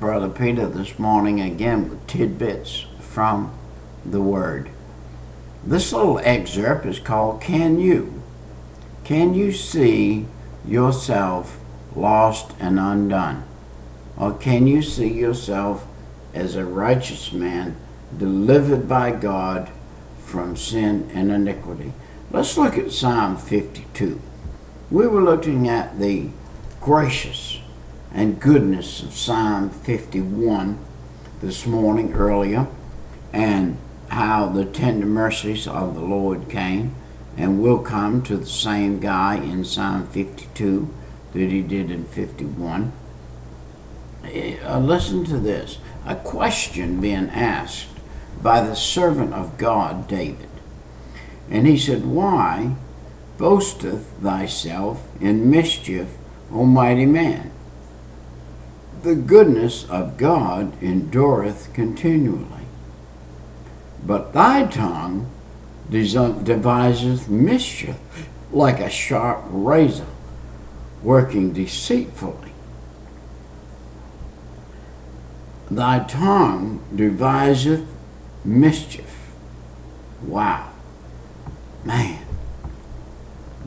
Brother Peter this morning again with tidbits from the Word. This little excerpt is called Can You? Can you see yourself lost and undone? Or can you see yourself as a righteous man delivered by God from sin and iniquity? Let's look at Psalm 52. We were looking at the gracious and goodness of Psalm 51 this morning earlier, and how the tender mercies of the Lord came and will come to the same guy in Psalm 52 that he did in 51. Listen to this. A question being asked by the servant of God, David. And he said, Why boasteth thyself in mischief, O mighty man? The goodness of God endureth continually. But thy tongue deviseth mischief like a sharp razor, working deceitfully. Thy tongue deviseth mischief. Wow. Man,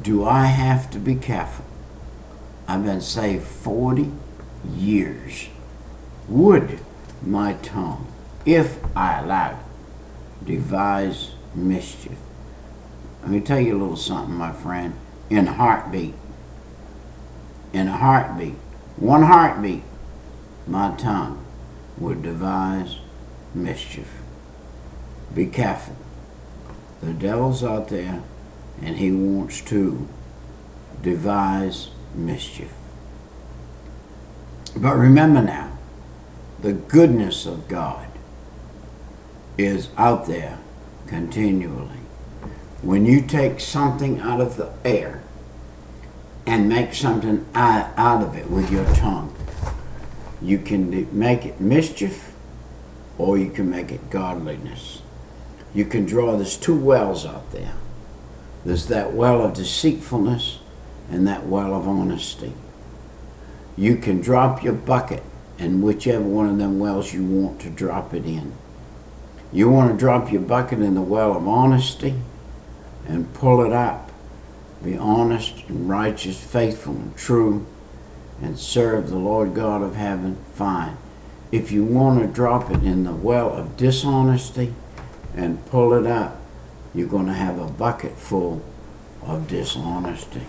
do I have to be careful. I've been saved 40 years. Would my tongue, if I allow it, devise mischief? Let me tell you a little something, my friend. In a heartbeat, one heartbeat, my tongue would devise mischief. Be careful. The devil's out there, and he wants to devise mischief. But remember now, the goodness of God is out there continually. When you take something out of the air and make something out of it with your tongue, you can make it mischief or you can make it godliness. You can draw, there's two wells out there. There's that well of deceitfulness and that well of honesty. You can drop your bucket in whichever one of them wells you want to drop it in. You want to drop your bucket in the well of honesty and pull it up. Be honest and righteous, faithful and true, and serve the Lord God of heaven, fine. If you want to drop it in the well of dishonesty and pull it up, you're going to have a bucket full of dishonesty.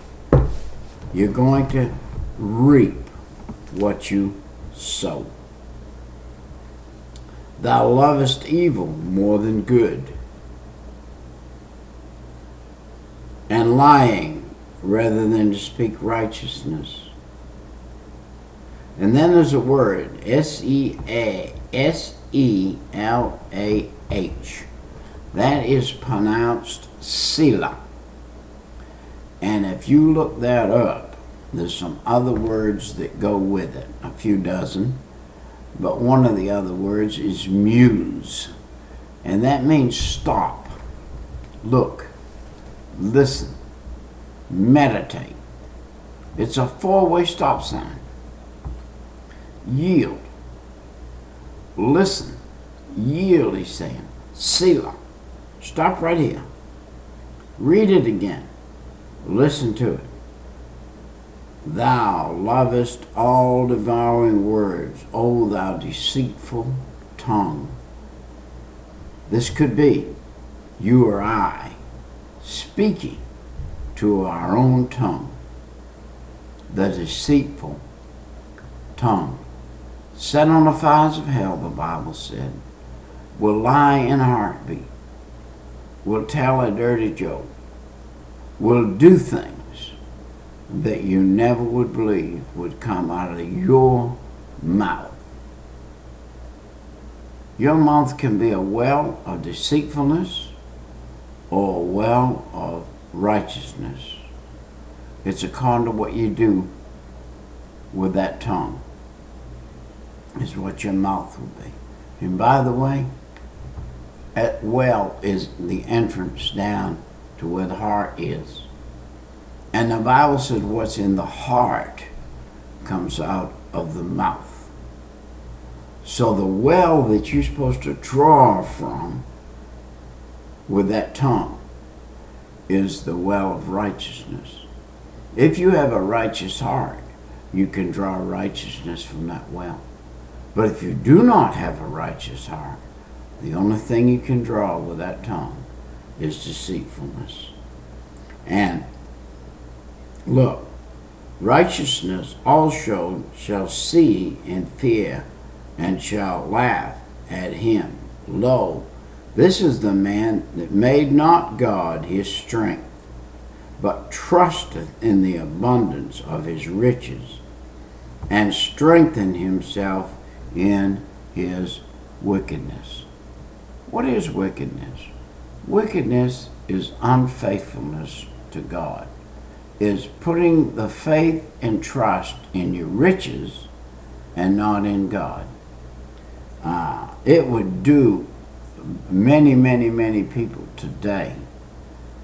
You're going to reap what you sow. Thou lovest evil more than good, and lying rather than to speak righteousness. And then there's a word, S-E-L-A-H. That is pronounced Selah. And if you look that up, there's some other words that go with it, a few dozen. But one of the other words is muse. And that means stop, look, listen, meditate. It's a four-way stop sign. Yield. Listen. Yield, he's saying. Selah. Stop right here. Read it again. Listen to it. Thou lovest all devouring words, O thou deceitful tongue. This could be you or I speaking to our own tongue. The deceitful tongue, set on the fires of hell, the Bible said, will lie in a heartbeat, will tell a dirty joke, will do things that you never would believe would come out of your mouth. Your mouth can be a well of deceitfulness or a well of righteousness. It's according to what you do with that tongue, is what your mouth will be. And by the way, that well is the entrance down to where the heart is. And the Bible said what's in the heart comes out of the mouth. So the well that you're supposed to draw from with that tongue is the well of righteousness. If you have a righteous heart, you can draw righteousness from that well. But if you do not have a righteous heart, the only thing you can draw with that tongue is deceitfulness. And look, righteousness also shall see and fear and shall laugh at him. Lo, this is the man that made not God his strength, but trusteth in the abundance of his riches, and strengthened himself in his wickedness. What is wickedness? Wickedness is unfaithfulness to God, is putting the faith and trust in your riches and not in God. It would do many people today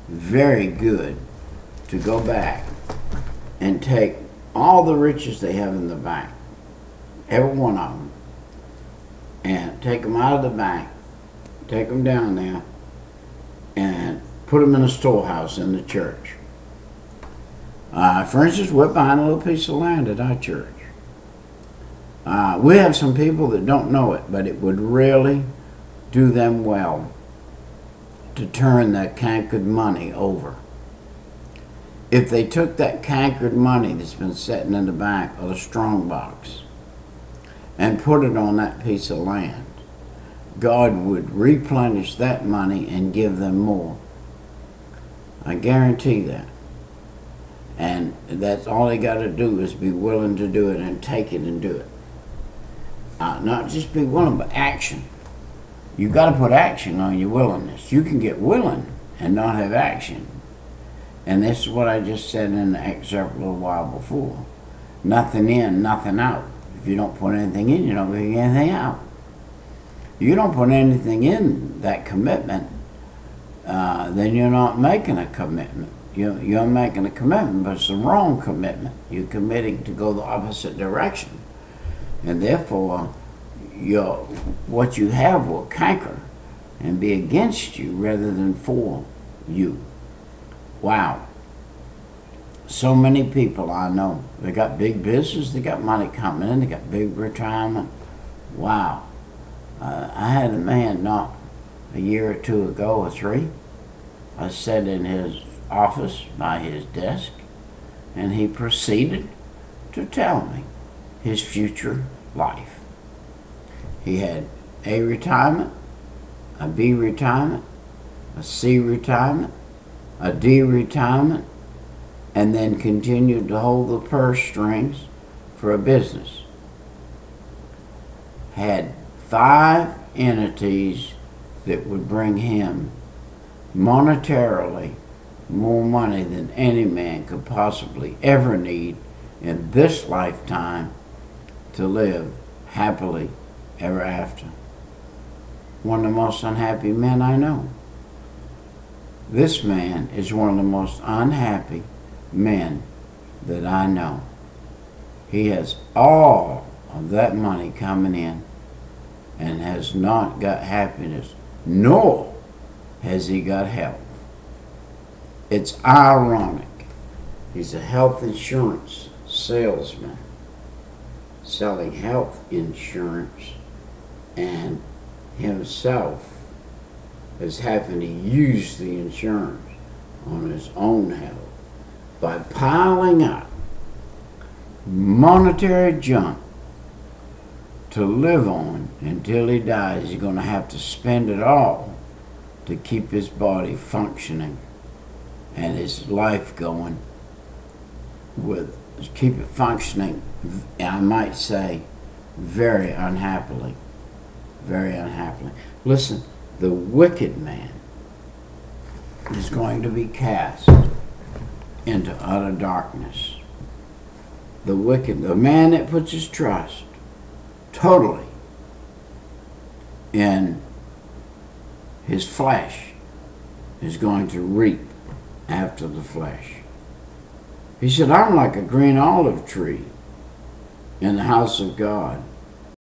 very good to go back and take all the riches they have in the bank, every one of them, and take them out of the bank, take them down there, and put them in a storehouse in the church. For instance, we're buying a little piece of land at our church. We have some people that don't know it, but it would really do them well to turn that cankered money over. If they took that cankered money that's been sitting in the bank of the strong box and put it on that piece of land, God would replenish that money and give them more. I guarantee that. And that's all they got to do is be willing to do it and take it and do it. Not just be willing, but action. You got to put action on your willingness. You can get willing and not have action. And this is what I just said in the excerpt a little while before. Nothing in, nothing out. If you don't put anything in, you don't get anything out. You don't put anything in that commitment, then you're not making a commitment. You're making a commitment, but it's the wrong commitment. You're committing to go the opposite direction. And therefore, what you have will canker and be against you rather than for you. Wow. So many people I know, they got big business, they got money coming in, they got big retirement. Wow. I had a man not a year or two ago or three. I sat in his office by his desk, and he proceeded to tell me his future life. He had A retirement, a B retirement, a C retirement, a D retirement, and then continued to hold the purse strings for a business. Had 5 entities that would bring him monetarily more money than any man could possibly ever need in this lifetime to live happily ever after. One of the most unhappy men I know. This man is one of the most unhappy men that I know. He has all of that money coming in and has not got happiness, nor has he got health. It's ironic. He's a health insurance salesman selling health insurance, and himself is having to use the insurance on his own health by piling up monetary junk to live on until he dies. He's going to have to spend it all to keep his body functioning and his life going, with keep it functioning, I might say, very unhappily. Very unhappily. Listen, the wicked man is going to be cast into utter darkness. The wicked, the man that puts his trust totally in his flesh, is going to reap after the flesh. He said, I'm like a green olive tree in the house of God.